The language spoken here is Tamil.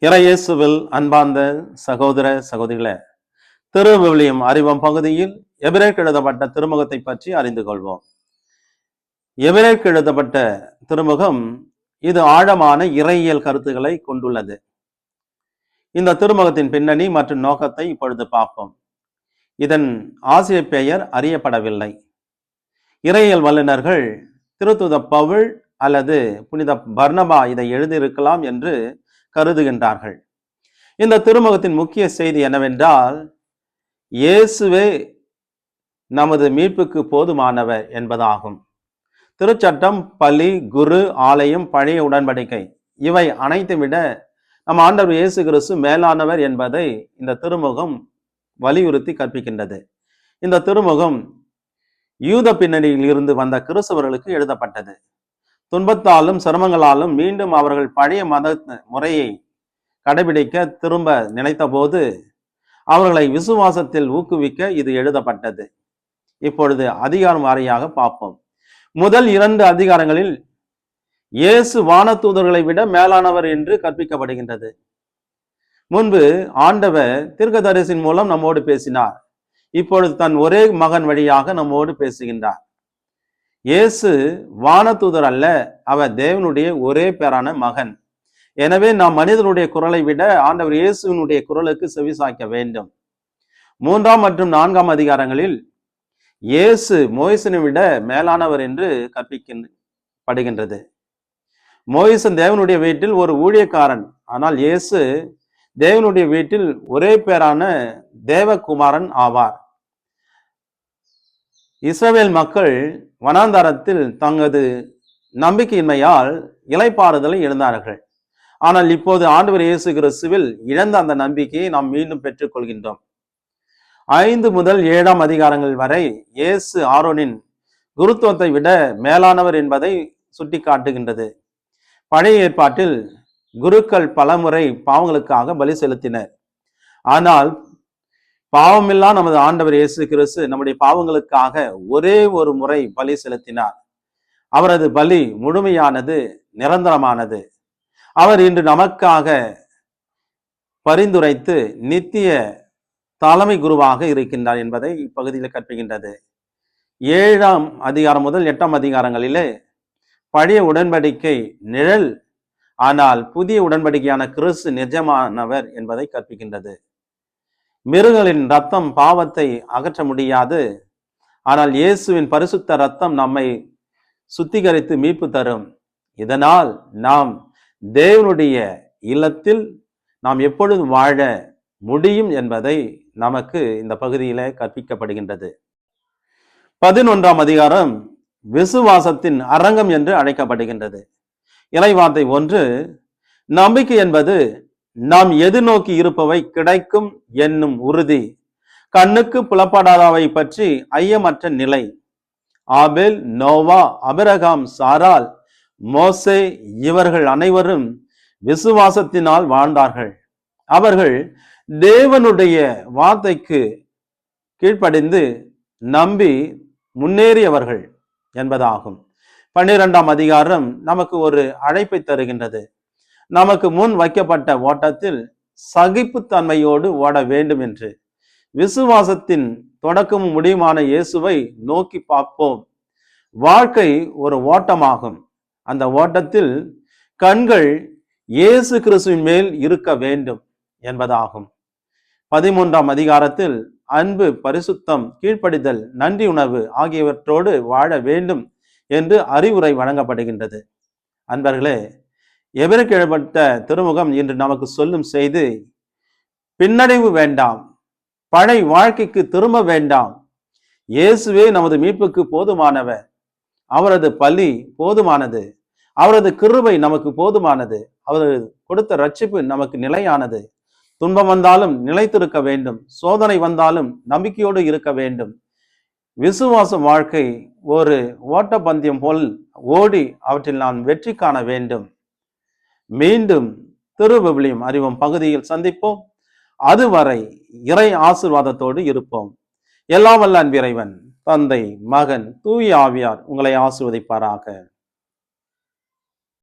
இறையேசுவில் அன்பார்ந்த சகோதர சகோதரிகளே, திருவிவிலியம் அறிவோம் பகுதியில் எபிரேயருக்கு எழுதப்பட்ட திருமுகத்தை பற்றி அறிந்து கொள்வோம். எபிரேயருக்கு எழுதப்பட்ட திருமுகம் இது ஆழமான இறையியல் கருத்துக்களை கொண்டுள்ளது. இந்த திருமுகத்தின் பின்னணி மற்றும் நோக்கத்தை இப்பொழுது பார்ப்போம். இதன் ஆசிரியர் பெயர் அறியப்படவில்லை. இறையியல் வல்லுநர்கள் திருத்துத பவுல் அல்லது புனித பர்னபா இதை எழுதியிருக்கலாம் என்று கருதுகின்றார்கள். இந்த திருமுகத்தின் முக்கிய செய்தி என்னவென்றால், இயேசுவே நமது மீட்புக்கு போதுமானவர் என்பதாகும். திருச்சட்டம், பலி, குரு, ஆலயம், பழைய உடன்படிக்கை இவை அனைத்தும் விட நம் ஆண்டவர் இயேசு கிறிஸ்து மேலானவர் என்பதை இந்த திருமுகம் வலியுறுத்தி கற்பிக்கின்றது. இந்த திருமுகம் யூத பின்னணியில் இருந்து வந்த கிறிஸ்தவர்களுக்கு எழுதப்பட்டது. துன்பத்தாலும் சிரமங்களாலும் மீண்டும் அவர்கள் பழைய மத முறையை கடைபிடிக்க திரும்ப நினைத்த போது அவர்களை விசுவாசத்தில் ஊக்குவிக்க இது எழுதப்பட்டது. இப்பொழுது அதிகாரம் வாரியாக பார்ப்போம். முதல் 2 அதிகாரங்களில் இயேசு வானதூதர்களை விட மேலானவர் என்று கற்பிக்கப்படுகின்றது. முன்பு ஆண்டவர் தீர்க்கதரிசியின் மூலம் நம்மோடு பேசினார். இப்பொழுது தன் ஒரே மகன் வழியாக நம்மோடு பேசுகின்றார். இயேசு வானதூதர் அல்ல, அவர் தேவனுடைய ஒரே பேரான மகன். எனவே நாம் மனிதனுடைய குரலை விட ஆண்டவர் இயேசுவினுடைய குரலுக்கு செவிசாய்க்க வேண்டும். 3 மற்றும் 4 அதிகாரங்களில் இயேசு மோசேனை விட மேலானவர் என்று கற்பிக்கப்படுகின்றது. மோசேன் தேவனுடைய வீட்டில் ஒரு ஊழியக்காரன், ஆனால் இயேசு தேவனுடைய வீட்டில் ஒரே பேரான தேவகுமாரன் ஆவார். இஸ்ரவேல் மக்கள் வனாந்தரத்தில் தங்களது நம்பிக்கையின்மையால் இளைப்பாறுதலை இழந்தார்கள். ஆனால் இப்போது ஆண்டவர் இயேசு கிறிஸ்துவில் இழந்த அந்த நம்பிக்கையை நாம் மீண்டும் பெற்றுக் கொள்கின்றோம். 5 முதல் 7 அதிகாரங்கள் வரை இயேசு ஆரோனின் குருத்துவத்தை விட மேலானவர் என்பதை சுட்டி காட்டுகின்றது. பழைய ஏற்பாட்டில் குருக்கள் பலமுறை பாவங்களுக்காக பலி செலுத்தினர். ஆனால் பாவமில்லா நமது ஆண்டவர் இயேசு கிறிஸ்து நம்முடைய பாவங்களுக்காக ஒரே ஒரு முறை பலி செலுத்தினார். அவரது பலி முழுமையானது, நிரந்தரமானது. அவர் இன்று நமக்காக பரிந்துரைத்து நித்திய தலைமை குருவாக இருக்கின்றார் என்பதை இப்பகுதியில் கற்பிக்கின்றது. 7 அதிகாரம் முதல் 8 அதிகாரங்களிலே பழைய உடன்படிக்கை நிழல், ஆனால் புதிய உடன்படிக்கையான கிறிஸ்து நிஜமானவர் என்பதை கற்பிக்கின்றது. மிருகங்களின் ரத்தம் பாவத்தை அகற்ற முடியாது, ஆனால் இயேசுவின் பரிசுத்த ரத்தம் நம்மை சுத்திகரித்து மீட்பு தரும். இதனால் நாம் தேவனுடைய இல்லத்தில் நாம் எப்பொழுது வாழ முடியும் என்பதை நமக்கு இந்த பகுதியில கற்பிக்கப்படுகின்றது. 11 அதிகாரம் விசுவாசத்தின் அரங்கம் என்று அழைக்கப்படுகின்றது. இறைவார்த்தை 1, நம்பிக்கை என்பது நாம் எதிர்நோக்கி இருப்பவை கிடைக்கும் என்னும் உறுதி, கண்ணுக்கு புலப்படாதவை பற்றி ஐயமற்ற நிலை. ஆபேல், நோவா, அபிரகாம், சாராள், மோசே இவர்கள் அனைவரும் விசுவாசத்தினால் வாழ்ந்தார்கள். அவர்கள் தேவனுடைய வார்த்தைக்கு கீழ்ப்படிந்து நம்பி முன்னேறியவர்கள் என்பதாகும். 12 அதிகாரம் நமக்கு ஒரு அழைப்பை தருகின்றது. நமக்கு முன் வைக்கப்பட்ட ஓட்டத்தில் சகிப்புத்தன்மையோடு ஓட வேண்டும் என்று. விசுவாசத்தின் தொடக்கமும் முடியுமான இயேசுவை நோக்கி பார்ப்போம். வாழ்க்கை ஒரு ஓட்டமாகும். அந்த ஓட்டத்தில் கண்கள் இயேசு கிறிஸ்துவின் மேல் இருக்க வேண்டும் என்பதாகும். 13 அதிகாரத்தில் அன்பு, பரிசுத்தம், கீழ்ப்படிதல், நன்றி உணர்வு ஆகியவற்றோடு வாழ வேண்டும் என்று அறிவுரை வழங்கப்படுகின்றது. அன்பர்களே, எபிரேயருக்கு எழுதப்பட்ட திருமுகம் இன்று நமக்கு சொல்லும் செய்தி, பின்னடைவு வேண்டாம், பழைய வாழ்க்கைக்கு திரும்ப வேண்டாம். இயேசுவே நமது மீட்புக்கு போதுமானவர். அவரது பலி போதுமானது. அவரது கிருபை நமக்கு போதுமானது. அவர் கொடுத்த ரட்சிப்பு நமக்கு நிலையானது. துன்பம் வந்தாலும் நிலைத்திருக்க வேண்டும். சோதனை வந்தாலும் நம்பிக்கையோடு இருக்க வேண்டும். விசுவாச வாழ்க்கை ஒரு ஓட்டப்பந்தயம் போல் ஓடி அவற்றில் நாம் வெற்றி காண வேண்டும். மீண்டும் திருவிவிலியம் அறிவோம் பகுதியில் சந்திப்போம். அதுவரை இறை ஆசீர்வாதத்தோடு இருப்போம். எல்லாம் வல்ல அன்பிறைவன், தந்தை, மகன், தூய ஆவியார் உங்களை ஆசீர்வதிப்பாராக.